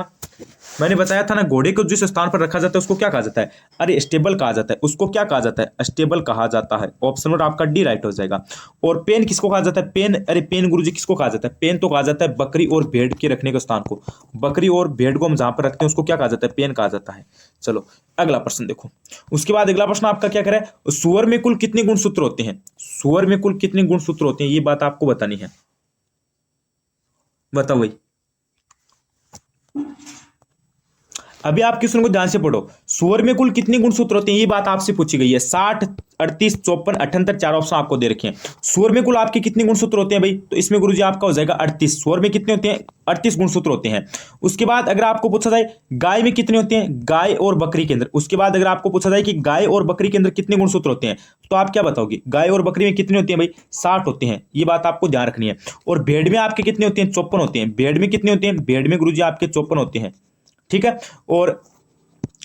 ना, घोड़े को जिस स्थान पर रखा जाता है उसको क्या कहा जाता है, अरे स्टेबल कहा जाता है। उसको क्या कहा जाता है, स्टेबल कहा जाता है। ऑप्शन नंबर आपका डी राइट हो जाएगा। और पेन किसको कहा जाता है, पेन, अरे पेन गुरुजी किसको कहा जाता है, पेन तो कहा जाता है बकरी और भेड़ के रखने के स्थान को। बकरी और भेड़ को हम जहां पर रखते हैं उसको क्या कहा जाता है, पेन कहा जाता है। चलो अगला प्रश्न देखो, उसके बाद अगला प्रश्न आपका क्या करे, सुअर में कुल कितने गुणसूत्र होते हैं। सुअर में कुल कितने गुणसूत्र होते हैं, ये बात आपको बतानी है। बताओ भाई, अभी आप क्वेश्चन को ध्यान से पढ़ो। सुअर में कुल कितने गुणसूत्र होते हैं, ये बात आपसे पूछी गई है। 60, 38, 54, 78, चार ऑप्शन आपको दे रखे हैं। सुअर में कुल आपके कितने गुणसूत्र होते हैं भाई, तो इसमें गुरुजी आपका हो जाएगा 38। सुअर में कितने होते हैं, 38 गुणसूत्र होते हैं। उसके बाद अगर आपको पूछा जाए गाय में कितने होते हैं, गाय और बकरी के अंदर, उसके बाद अगर आपको पूछा जाए कि गाय और बकरी के अंदर कितने गुणसूत्र होते हैं, तो आप क्या बताओगे, गाय और बकरी में कितने होते हैं भाई, 60 होते हैं। ये बात आपको ध्यान रखनी है। और भेड़ में आपके कितने होते हैं, 54 होते हैं। भेड़ में कितने होते हैं, भेड़ में गुरुजी आपके 54 होते हैं, ठीक है। और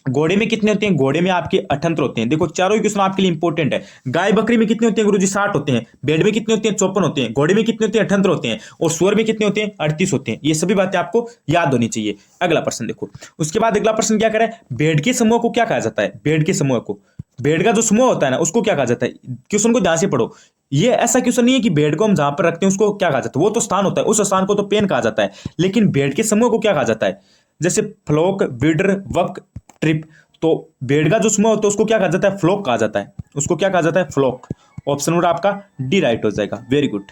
घोड़े में कितने होते हैं, घोड़े में आपके 78 होते हैं। देखो चारों ही क्वेश्चन आपके लिए इंपॉर्टेंट है। गाय बकरी में कितने होते हैं गुरुजी, 60 होते हैं। भेड़ में कितने होते हैं, 54 होते हैं। घोड़े में कितने होते हैं, 78 होते हैं। और सुअर में कितने होते हैं, 38 होते हैं। ये सभी बातें आपको याद होनी चाहिए। अगला प्रश्न देखो, उसके बाद अगला प्रश्न क्या करें, भेड़ के समूह को क्या कहा जाता है। भेड़ के समूह को, भेड़ का जो समूह होता है ना उसको क्या कहा जाता है। क्वेश्चन को ध्यान से पढ़ो। ये ऐसा क्वेश्चन नहीं है कि भेड़ को हम जहां पर रखते हैं उसको क्या कहा जाता है, वो तो स्थान होता है, उस स्थान को तो पेन कहा जाता है। लेकिन भेड़ के समूह को क्या कहा जाता है, जैसे फ्लोक, ब्रीडर, वक, ट्रिप। तो भेड़ का जो समूह होता है उसको क्या कहा जाता है, फ्लोक कहा जाता है। उसको क्या कहा जाता है, फ्लोक। ऑप्शन नंबर आपका डी राइट हो जाएगा। Very good.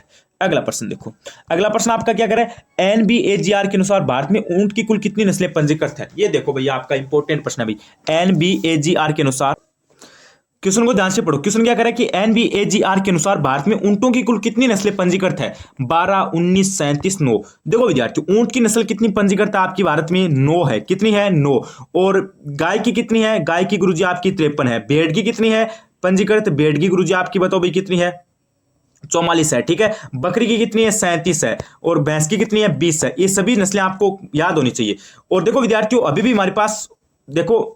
अगला प्रश्न देखो, अगला प्रश्न आपका क्या करे, एनबीएजीआर के अनुसार भारत में ऊंट की कुल कितनी नस्लें पंजीकृत है। ये देखो भैया आपका इंपॉर्टेंट प्रश्न है भाई। एनबीएजीआर के अनुसार, क्वेश्चन को ध्यान से पढ़ो। क्वेश्चन क्या करे कि एनबीएजीआर के अनुसार भारत में ऊंटों की कुल कितनी नस्लें पंजीकृत है, 12, 19, 37, 9। देखो विद्यार्थियों, ऊंट की नस्ल कितनी पंजीकृत है आपकी भारत में, 9 है। कितनी है, 9। और गाय की कितनी है, गाय की गुरुजी आपकी 53 है। भेड़ की कितनी है पंजीकृत, भेड़ की गुरुजी आपकी बताओ भाई कितनी है, 44 है, ठीक है। बकरी की कितनी है, 37 है। और भैंस की कितनी है, 20 है। ये सभी नस्लें आपको याद होनी चाहिए। और देखो विद्यार्थियों, अभी भी हमारे पास देखो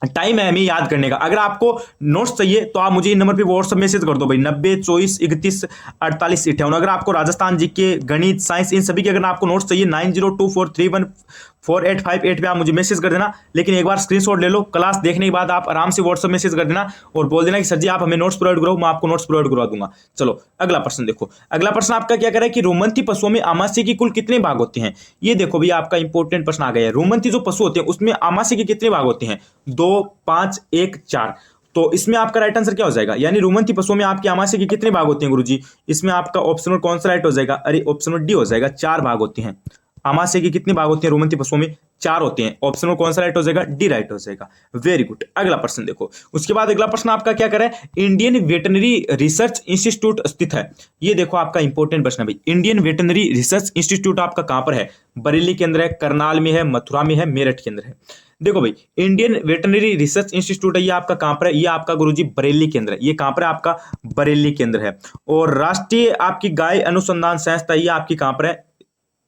टाइम है हमें याद करने का। अगर आपको नोट्स चाहिए तो आप मुझे इन नंबर पे व्हाट्सएप मैसेज कर दो भाई, 90 24 31 48 58। अगर आपको राजस्थान जीके, गणित, साइंस, इन सभी के अगर आपको नोट्स चाहिए 9024314858 पे आप मुझे मैसेज कर देना। लेकिन एक बार स्क्रीनशॉट ले लो, क्लास देखने के बाद आप आराम से व्हाट्सएप मैसेज कर देना और बोल देना कि सर जी आप हमें नोट्स प्रोवाइड करो, मैं आपको नोट्स प्रोवाइड करवा दूंगा। चलो अगला प्रश्न देखो, अगला प्रश्न आपका क्या करे कि रोमंती पशुओं में आमाशय की कुल कितने भाग होते हैं। ये देखो भैया आपका इंपॉर्टेंट प्रश्न आ गया है। रोमंती जो पशु होते हैं उसमें आमाशय के कितने भाग होते हैं, 2, 5, 1, 4। तो इसमें आपका राइट आंसर क्या हो जाएगा, यानी रोमंती पशुओं में आपके आमाशय के कितने भाग होते हैं गुरुजी। इसमें आपका ऑप्शन कौन सा राइट हो जाएगा, अरे ऑप्शन डी हो जाएगा, 4 भाग होते हैं। आमाशय के कितने भाग होते हैं रोमंती पशुओं में, 4 होते हैं। ऑप्शन कौन सा राइट हो जाएगा, डी राइट हो जाएगा। Very good. अगला प्रश्न देखो, उसके बाद अगला प्रश्न आपका क्या करे, इंडियन वेटनरी रिसर्च इंस्टीट्यूट स्थित है। ये देखो आपका इंपॉर्टेंट प्रश्न है भाई। इंडियन वेटनरी रिसर्च इंस्टीट्यूट आपका कहां पर है, बरेली के अंदर है, करनाल में है, मथुरा में है, मेरठ के अंदर है। देखो भाई, इंडियन वेटनरी रिसर्च इंस्टीट्यूट है, ये आपका कहां पर है, ये आपका गुरुजी बरेली के अंदर है। ये कहां पर है, आपका बरेली के अंदर है। और राष्ट्रीय आपकी गाय अनुसंधान संस्था, ये आपकी कहां पर है,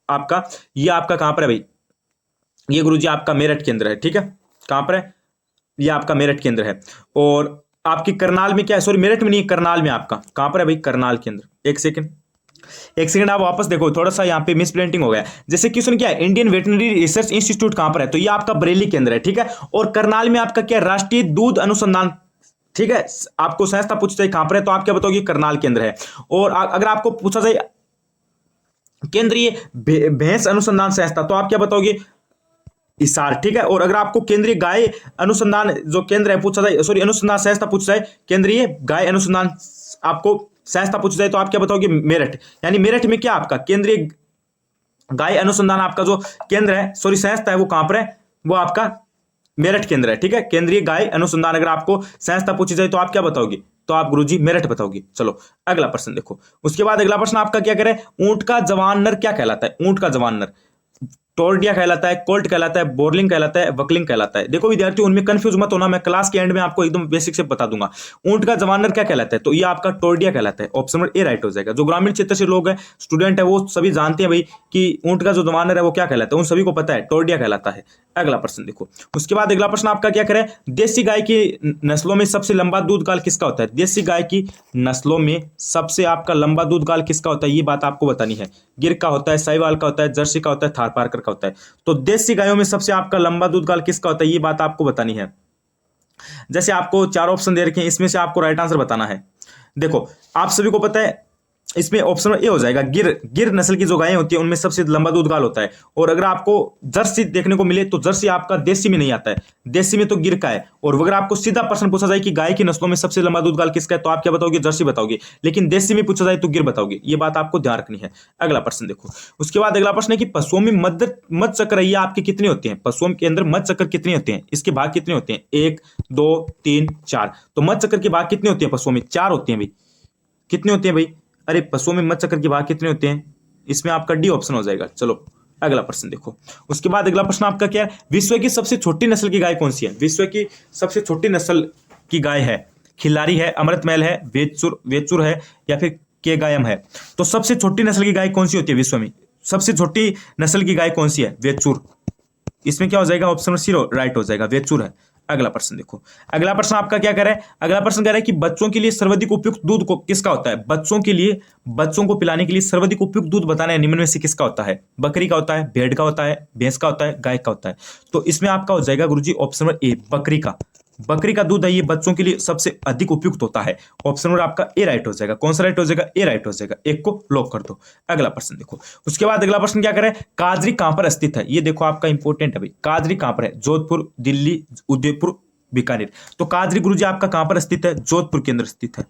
आपका ये आपका कहां पर है भाई, ये गुरुजी आपका मेरठ के अंदर है, ठीक है। कहां पर है, ये आपका मेरठ के अंदर है। और आपकी करनाल में क्या है, सॉरी मेरठ में नहीं, करनाल में आपका कहां पर है भाई, करनाल के अंदर। एक सेकंड आप वापस देखो, थोड़ा सा यहाँ पे मिस प्रिंटिंग हो गया। जैसे क्वेश्चन क्या है, इंडियन वेटनरी रिसर्च इंस्टीट्यूट कहां पर है, तो ये आपका बरेली के अंदर है, ठीक है। और करनाल में आपका क्या, राष्ट्रीय दूध अनुसंधान, ठीक है। आपको संस्था पूछता है कहां पर है, तो आप क्या बताओगे, करनाल के अंदर है। और अगर आपको पूछा जाए केंद्रीय भैंस अनुसंधान संस्था, तो आप क्या बताओगे, हिसार, ठीक है। और अगर आपको केंद्रीय गाय अनुसंधान जो केंद्र है पूछा जाए, सॉरी अनुसंधान संस्था पूछा जाए, केंद्रीय गाय अनुसंधान आपको संस्था पूछा जाए, तो आप क्या बताओगे, मेरठ। यानी मेरठ में क्या आपका केंद्रीय गाय अनुसंधान आपका जो केंद्र है, सॉरी संस्था है, वो कहां पर है, वो आपका मेरठ केंद्र है, ठीक है। केंद्रीय गाय अनुसंधान अगर आपको संस्था पूछी जाए तो आप क्या बताओगे, तो आप गुरुजी मेरठ बताओगे। चलो अगला प्रश्न देखो, उसके बाद अगला प्रश्न आपका क्या करे, ऊंट का जवान नर क्या कहलाता है। ऊंट का जवान नर, टोर्डिया कहलाता है, कोल्ट कहलाता है, बोरलिंग कहलाता है, बकलिंग कहलाता है। देखो विद्यार्थियों, उनमें कंफ्यूज मत होना, मैं क्लास के एंड में आपको एकदम बेसिक से बता दूंगा। ऊंट का जवानर क्या कहलाता है? तो ये आपका टोर्डिया कहलाता है। ऑप्शन नंबर ए राइट हो जाएगा। जो ग्रामीण क्षेत्र से लोग हैं, स्टूडेंट है, वो सभी जानते हैं भाई कि ऊंट का जो जवानर है वो क्या कहलाता है, उन सभी को पता है, टोर्डिया कहलाता है। अगला प्रश्न देखो। उसके बाद अगला प्रश्न आपका क्या करे, देसी गाय की नस्लों में सबसे लंबा दूध काल किसका होता है? देसी गाय की नस्लों में सबसे आपका लंबा दूध काल किसका होता है, ये बात आपको बतानी है। गिर का होता है, साहिवाल का होता है, जर्सी का होता है, थारपारकर का होता है। तो देसी गायों में सबसे आपका लंबा दूध काल किसका होता है, ये बात आपको बतानी है। जैसे आपको चार ऑप्शन दे रखे हैं, इसमें से आपको राइट आंसर बताना है। देखो आप सभी को पता है, इसमें ऑप्शन ए हो जाएगा। गिर नस्ल की जो गायें होती है उनमें सबसे लंबा दूध काल होता है। और अगर आपको जर्सी देखने को मिले तो जर्सी आपका देसी में नहीं आता है, देसी में तो गिर का है। और अगर आपको सीधा प्रश्न पूछा जाए कि गाय की नस्लों में सबसे लंबा दूध काल किसका है, तो आप क्या बताओगे? जर्सी बताओगे। लेकिन देसी में पूछा जाए तो गिर बताओगे। ये बात आपको ध्यान रखनी है। अगला प्रश्न देखो। उसके बाद अगला प्रश्न है कि पशुओं में मध्य चक्र ये आपके कितने होते हैं? पशुओं के अंदर मध्य चक्र कितने होते हैं, इसके भाग कितने होते हैं? 1 2 3 4। तो मध्य चक्र के भाग कितने होते हैं? पशुओं में 4 होते हैं भाई। कितने होते हैं भाई? अरे पशुओं में मध्य चक्र के भाग कितने होते हैं? इसमें आपका डी ऑप्शन हो जाएगा। चलो अगला प्रश्न देखो। उसके बाद अगला प्रश्न आपका क्या है, विश्व की सबसे छोटी नस्ल की गाय कौन सी है? विश्व की सबसे छोटी नस्ल की गाय है, खिलारी है, अमृतमहल है, वेचुर है, या फिर के गायम है। तो सबसे छोटी नस्ल की गाय कौन सी होती है विश्व में? सबसे छोटी नस्ल की गाय कौन सी है? वेचुर। इसमें क्या हो जाएगा? ऑप्शन सी राइट हो जाएगा, वेचुर है। अगला प्रश्न देखो। अगला प्रश्न आपका क्या कह रहा है, अगला प्रश्न कह रहा है कि बच्चों के लिए सर्वाधिक उपयुक्त दूध को किसका होता है? बच्चों के लिए, बच्चों को पिलाने के लिए सर्वाधिक उपयुक्त दूध बताना है, निम्न में से किसका होता है? बकरी का होता है, भेड़ का होता है, भैंस का होता है, गाय का होता है। तो इसमें आपका हो जाएगा गुरुजी ऑप्शन नंबर ए, बकरी का। बकरी का दूध है ये बच्चों के लिए सबसे अधिक उपयुक्त होता है। ऑप्शन नंबर आपका ए राइट हो जाएगा। कौन सा राइट हो जाएगा? ए राइट हो जाएगा। एक को लॉक कर दो। अगला प्रश्न देखो। उसके बाद अगला प्रश्न क्या करें, काजरी कहां पर स्थित है? ये देखो आपका इंपॉर्टेंट है भाई। काजरी कहां पर है? जोधपुर, दिल्ली, उदयपुर, बीकानेर। तो काजरी गुरुजी आपका कहां पर स्थित है? जोधपुर के अंदर स्थित है।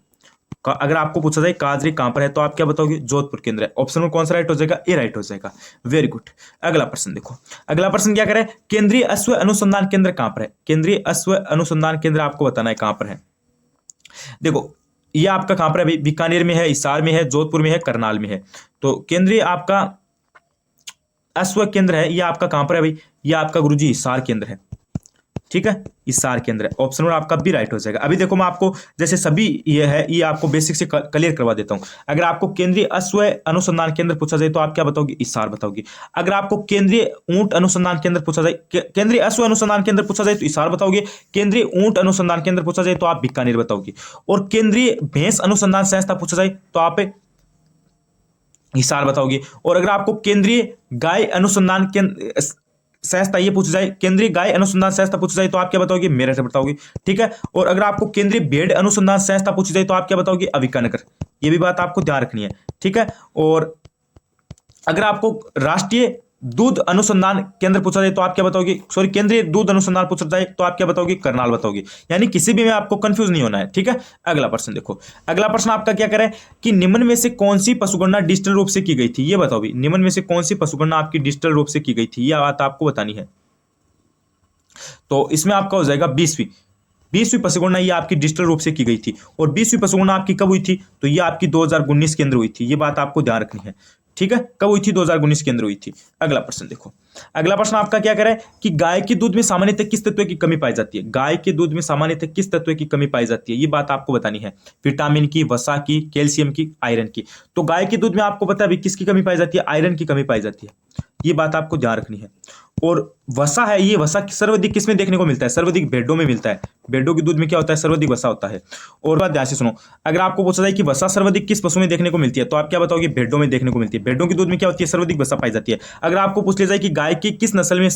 अगर आपको पूछा जाए काजरी कहां पर है तो आप क्या बताओगे? जोधपुर के अंदर है। ऑप्शन में कौन सा राइट हो जाएगा? ए राइट हो जाएगा। Very good. अगला प्रश्न देखो। अगला प्रश्न क्या करें, केंद्रीय अश्व अनुसंधान केंद्र कहां पर है? केंद्रीय अश्व अनुसंधान केंद्र आपको बताना है कहां पर है। देखो ये आपका कहां पर है भाई? बीकानेर में है, हिसार में है, जोधपुर में है, करनाल में है। तो केंद्रीय आपका अश्व केंद्र है, यह आपका कहां पर है भाई? यह आपका गुरुजी हिसार केंद्र है। ठीक है, हिसार केंद्र है। ऑप्शन नंबर आपका बी राइट हो जाएगा। अभी देखो मैं आपको जैसे सभी ये है, ये आपको बेसिक से क्लियर करवा देता हूं। अगर आपको केंद्रीय अश्व अनुसंधान केंद्र पूछा जाए तो आप क्या बताओगे? हिसार बताओगे। अगर आपको केंद्रीय ऊंट अनुसंधान केंद्र पूछा जाए, केंद्रीय अश्व अनुसंधान केंद्र पूछा जाए तो हिसार बताओगे। केंद्रीय ऊंट अनुसंधान केंद्र पूछा जाए तो आप बीकानेर बताओगे। और केंद्रीय भैंस अनुसंधान संस्था पूछा जाए तो आप हिसार बताओगे। और अगर आपको केंद्रीय गाय अनुसंधान केंद्र संस्था ये पूछा जाए, केंद्रीय गाय अनुसंधान संस्था पूछा जाए तो आप क्या बताओगे? मेरठ बताओगे। ठीक है। और अगर आपको केंद्रीय भेड़ अनुसंधान संस्था पूछी जाए तो आप क्या बताओगे? अविकानगर। ये भी बात आपको ध्यान रखनी है। ठीक है। और अगर आपको राष्ट्रीय दूध अनुसंधान केंद्र पूछा जाए तो आप क्या बताओगे? सॉरी, केंद्रीय दूध अनुसंधान पूछा जाए तो आप क्या बताओगे? करनाल बताओगे। यानी किसी भी में आपको कंफ्यूज नहीं होना है। ठीक है। अगला प्रश्न देखो। अगला प्रश्न आपका क्या करें कि निम्न में से कौन सी पशुगणना डिजिटल रूप से की गई थी? ये बताओ भी, निम्न में से कौन सी पशुगणना आपकी डिजिटल रूप से की गई थी? यह बात आपको बतानी है। तो इसमें आपका हो जाएगा 20वीं पशुगणना ये आपकी डिजिटल रूप से की गई थी। और 20वीं पशुगणना आपकी कब हुई थी? तो ये आपकी 2019 के अंदर हुई थी। ये बात आपको ध्यान रखनी है। ठीक है, कब हुई थी? 2019 के अंदर हुई थी। अगला प्रश्न देखो। अगला प्रश्न आपका क्या कह रहा है कि गाय के दूध में सामान्यतः किस तत्व की कमी पाई जाती है? गाय के दूध में सामान्यतः किस तत्व की कमी पाई जाती है? ये बात आपको बतानी है। विटामिन की, वसा की, कैल्शियम की, आयरन की। तो गाय के दूध में आपको पता है किसकी कमी पाई जाती है? आयरन की कमी पाई जाती है। ये बात आपको ध्यान रखनी है। और वसा है, ये वसा सर्वाधिक किसमें देखने को मिलता है? सर्वाधिक भेड़ों में मिलता है। भेड़ों के दूध में क्या होता है? सर्वाधिक वसा होता है। और बात ध्यान से सुनो, अगर आपको पूछा जाए कि वसा सर्वाधिक किस पशु में देखने को मिलती है तो आप क्या बताओगे? भेड़ों में देखने को मिलती है। भेड़ों के दूध में क्या होती है? सर्वाधिक वसा पाई जाती है। अगर आपको पूछ लिया जाए कि गाय की किस नस्ल में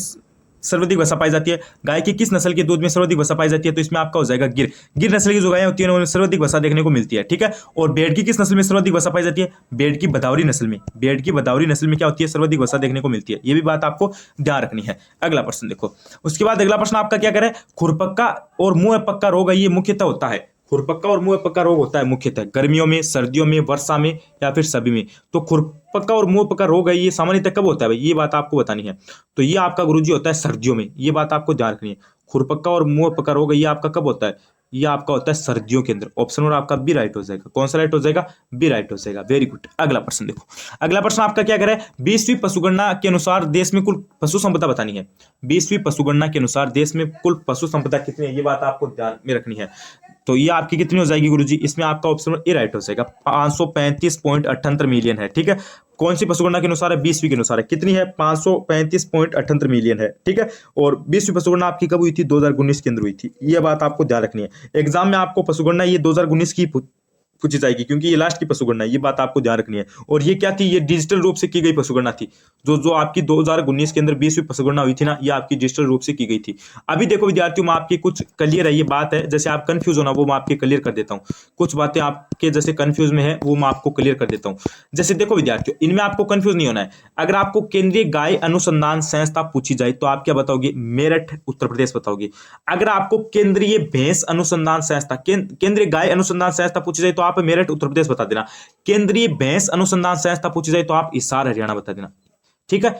सर्वाधिक वसा पाई जाती है, गाय की किस नस्ल के दूध में सर्वाधिक वसा पाई जाती है, तो इसमें आपका हो जाएगा गिर नस्ल की जो गायें होती है उनमें सर्वाधिक वसा देखने को मिलती है। ठीक है। और भेड़ की किस नस्ल में सर्वाधिक वसा पाई जाती है? भेड़ की भदावरी नस्ल में। भेड़ की भदावरी नस्ल में क्या होती है? सर्वाधिक वसा देखने को मिलती है। ये भी बात आपको ध्यान रखनी है। अगला प्रश्न देखो। उसके बाद अगला प्रश्न आपका क्या करे, खुरपक्का और मुंह पक्का रोग ये मुख्यतः होता है। खुरपक्का और मुंह पक्का रोग होता है मुख्यतः गर्मियों में, सर्दियों में, वर्षा में, या फिर सभी में। तो खुरपक्का और मुंह पक्का रोग है ये सामान्यतः कब होता है भाई? ये बात आपको बतानी है। तो ये आपका गुरुजी होता है सर्दियों में। ये बात आपको ध्यान रखनी है। खुरपक्का और मुंह पक्का रोग ये आपका कब होता है? ये आपका होता है सर्दियों के अंदर। ऑप्शन और आपका बी राइट हो जाएगा। कौन सा राइट हो जाएगा? बी राइट हो जाएगा। Very good. अगला प्रश्न देखो, अगला प्रश्न आपका क्या करे, 20वीं पशुगणना के अनुसार देश में कुल पशु संपदा बतानी है। 20वीं पशुगणना के अनुसार देश में कुल पशु संपदा कितनी है, ये बात आपको ध्यान में रखनी है। तो ये आपकी कितनी हो जाएगी गुरुजी? इसमें आपका ऑप्शन ए राइट हो जाएगा, 535.78 मिलियन है। ठीक है, कौन सी पशुगणना के अनुसार है? 20वीं के अनुसार है। कितनी है? 535.78 मिलियन है। ठीक है, और 20वीं पशुगणना आपकी कब हुई थी? 2019 के अंदर हुई थी। ये बात आपको ध्यान रखनी है। एग्जाम में आपको पशुगणना ये 2019 की पूछी जाएगी, क्योंकि ये लास्ट की पशुगणना है। ये बात आपको ध्यान रखनी है। और ये क्या थी? ये डिजिटल रूप से की गई पशुगणना थी। जो आपकी 2019 के अंदर 20वीं पशुगणना हुई थी ना, ये आपकी डिजिटल रूप से की गई थी। अभी देखो विद्यार्थियों, मैं आपकी कुछ क्लियर है ये बात है, जैसे आप कंफ्यूज होना वो मैं आपके क्लियर कर देता हूँ। कुछ बातें आपके जैसे कंफ्यूज में है वो मैं आपको क्लियर कर देता हूँ। जैसे देखो विद्यार्थियों, इनमें आपको कंफ्यूज नहीं होना है। अगर आपको केंद्रीय गाय अनुसंधान संस्था पूछी जाए तो आप क्या बताओगे? मेरठ उत्तर प्रदेश बताओगे। अगर आपको केंद्रीय भैंस अनुसंधान संस्था, केंद्रीय गाय अनुसंधान संस्था पूछी जाए तो आप मेरठ उत्तर प्रदेश बता देना। केंद्रीय भैंस अनुसंधान संस्था पूछी जाए तो आप हिसार हरियाणा बता देना। ठीक है,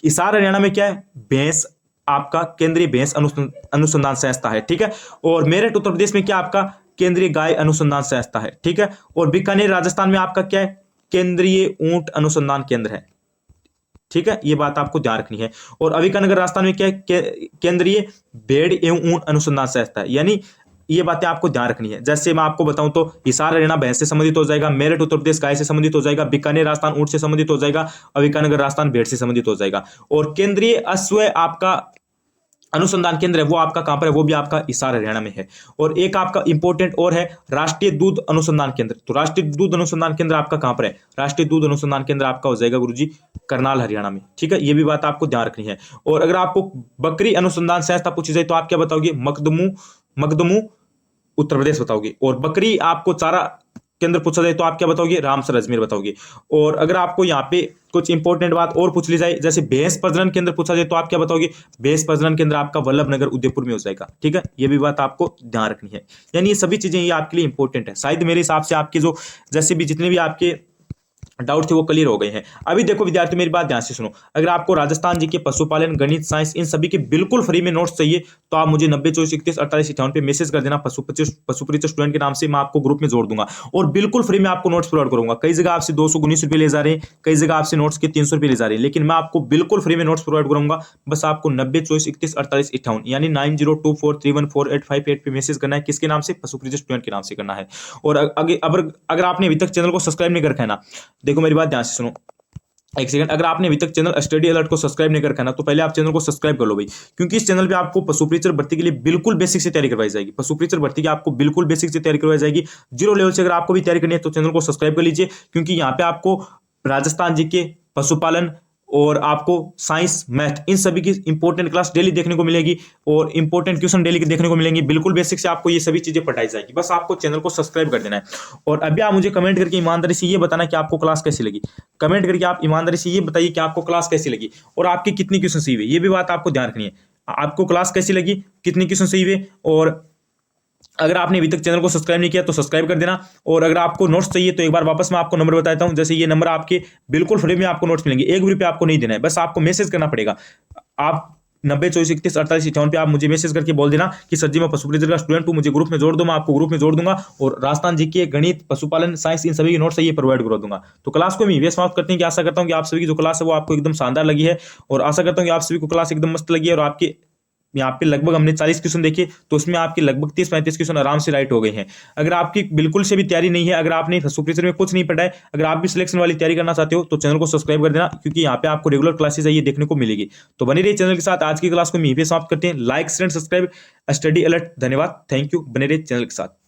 हिसार हरियाणा में क्या है? भैंस आपका केंद्रीय भैंस अनुसंधान संस्था है। ठीक है, और मेरठ उत्तर प्रदेश में क्या आपका? केंद्रीय गाय अनुसंधान संस्था है। ठीक है, और बीकानेर राजस्थान में आपका क्या है? केंद्रीय ऊंट अनुसंधान केंद्र है। ठीक है, ये बात आपको ध्यान रखनी है। और अविकानगर राजस्थान में क्या है? केंद्रीय भेड़ एवं ऊंट अनुसंधान संस्था है। यानी ये बातें आपको ध्यान रखनी है। जैसे मैं आपको बताऊं तो हिसार हरियाणा भैंस से संबंधित हो जाएगा, मेरठ उत्तर प्रदेश गाय से संबंधित हो जाएगा, बीकानेर राजस्थान ऊंट से संबंधित हो जाएगा, अविकानगर राजस्थान भेड़ से संबंधित हो जाएगा। और केंद्रीय अश्व आपका अनुसंधान केंद्र है वो आपका कहां पर है? वो भी आपका हिसार हरियाणा में है। और एक आपका इंपॉर्टेंट और है, राष्ट्रीय दूध अनुसंधान केंद्र। तो राष्ट्रीय दूध अनुसंधान केंद्र आपका कहां पर है? राष्ट्रीय दूध अनुसंधान केंद्र आपका हो जाएगा गुरुजी करनाल हरियाणा में। ठीक है, ये भी बात आपको ध्यान रखनी है। और अगर आपको बकरी अनुसंधान संस्था पूछी जाए तो आप क्या बताओगे? मखदमू उत्तर प्रदेश बताओगे। और बकरी आपको चारा केंद्र पूछा जाए तो आप क्या बताओगे? रामसर अजमेर बताओगे। और अगर आपको यहाँ पे कुछ इंपॉर्टेंट बात और पूछ ली जाए, जैसे भैंस प्रजनन केंद्र पूछा जाए तो आप क्या बताओगे? भैंस प्रजनन केंद्र आपका वल्लभनगर उदयपुर में हो जाएगा। ठीक है, ये भी बात आपको ध्यान रखनी है। यानी ये सभी चीजें ये आपके लिए इंपॉर्टेंट है। शायद मेरे हिसाब से आपके जो जैसे भी जितने भी आपके डाउट थे वो क्लियर हो गए हैं। अभी देखो विद्यार्थी, मेरी बात ध्यान से सुनो। अगर आपको राजस्थान जी के पशुपालन, गणित, साइंस इन सभी के बिल्कुल फ्री में नोट्स चाहिए तो आप मुझे 9024314858 पे मैसेज कर देना। पशुपरिचय स्टूडेंट के नाम से मैं आपको ग्रुप में जोड़ दूंगा और बिल्कुल फ्री में आपको नोट्स प्रोवाइड करूंगा। कई जगह आपसे 219 रुपये ले जा रहे हैं, कई जगह आपसे नोट्स के 300 रुपये ले जा रहे हैं, लेकिन मैं आपको बिल्कुल फ्री में नोट्स प्रोवाइड करूंगा। बस आपको 9024314858 यानी 9024314858 पे मैसेज करना है। किसके नाम से? पशुपरिचय स्टूडेंट के नाम से करना है। और अगर आपने अभी तक चैनल को सब्सक्राइब नहीं कर रखा है ना, देखो मेरी बात ध्यान से सुनो एक सेकंड। अगर आपने अभी तक चैनल स्टडी अलर्ट को सब्सक्राइब नहीं कर रखा है ना, तो पहले आप चैनल को सब्सक्राइब कर लो भाई, क्योंकि इस चैनल पे आपको पशुपरिचय भर्ती के लिए बिल्कुल बेसिक से तैयारी करवाई जाएगी। पशुपरिचय भर्ती की आपको बिल्कुल बेसिक से तैयारी करवाई जाएगी। जीरो लेवल से अगर आपको भी तैयारी करनी है तो चैनल को सब्सक्राइब कर लीजिए, क्योंकि यहाँ पे आपको राजस्थान जी के पशुपालन और आपको साइंस, मैथ इन सभी की इंपॉर्टेंट क्लास डेली देखने को मिलेगी और इंपॉर्टेंट क्वेश्चन डेली के देखने को मिलेंगे। बिल्कुल बेसिक से आपको ये सभी चीजें पढ़ाई जाएगी। बस आपको चैनल को सब्सक्राइब कर देना है। और अभी आप मुझे कमेंट करके ईमानदारी से ये बताना कि आपको क्लास कैसी लगी। कमेंट करके आप ईमानदारी से ये बताइए कि आपको क्लास कैसी लगी और आपकी कितनी क्वेश्चन सही हुए। ये भी बात आपको ध्यान रखनी है। आपको क्लास कैसी लगी, कितनी क्वेश्चन सही हुए। और अगर आपने अभी तक चैनल को सब्सक्राइब नहीं किया तो सब्सक्राइब कर देना। और अगर आपको नोट्स चाहिए तो एक बार वापस मैं आपको नंबर बताता हूं। जैसे ये नंबर आपके बिल्कुल फ्री में आपको नोट्स मिलेंगे, 1 रुपये आपको नहीं देना है, बस आपको मैसेज करना पड़ेगा। आप 9024314858 पे आप मुझे मैसेज करके बोल देना कि सर जी मैं पशुपरिचय का स्टूडेंट हूं, मुझे ग्रुप में जोड़ दो। मैं आपको ग्रुप में जोड़ दूंगा और राजस्थान जी के गणित, पशुपालन, साइंस इन सभी के नोट्स ये प्रोवाइड करवा दूंगा। तो क्लास को मैं ये समाप्त करते हैं कि आशा करता हूं कि आप सभी की जो क्लास है वो आपको एकदम शानदार लगी है और आशा करता हूं कि आप सभी को क्लास एकदम मस्त लगी है। और आपके यहाँ पे लगभग हमने 40 क्वेश्चन देखे तो उसमें आपके लगभग 30-35 क्वेश्चन आराम से राइट हो गए हैं। अगर आपकी बिल्कुल से भी तैयारी नहीं है, अगर आपने पशुपरिचय में कुछ नहीं पढ़ा है, अगर आप भी सिलेक्शन वाली तैयारी करना चाहते हो तो चैनल को सब्सक्राइब कर देना, क्योंकि यहाँ पे आपको रेगुलर क्लासेस ये देखने को मिलेगी। तो बने रहिए चैनल के साथ। आज की क्लास को यहीं पे समाप्त करते हैं। Like, share, subscribe, study alert. धन्यवाद, थैंक यू। बने रहिए चैनल के साथ।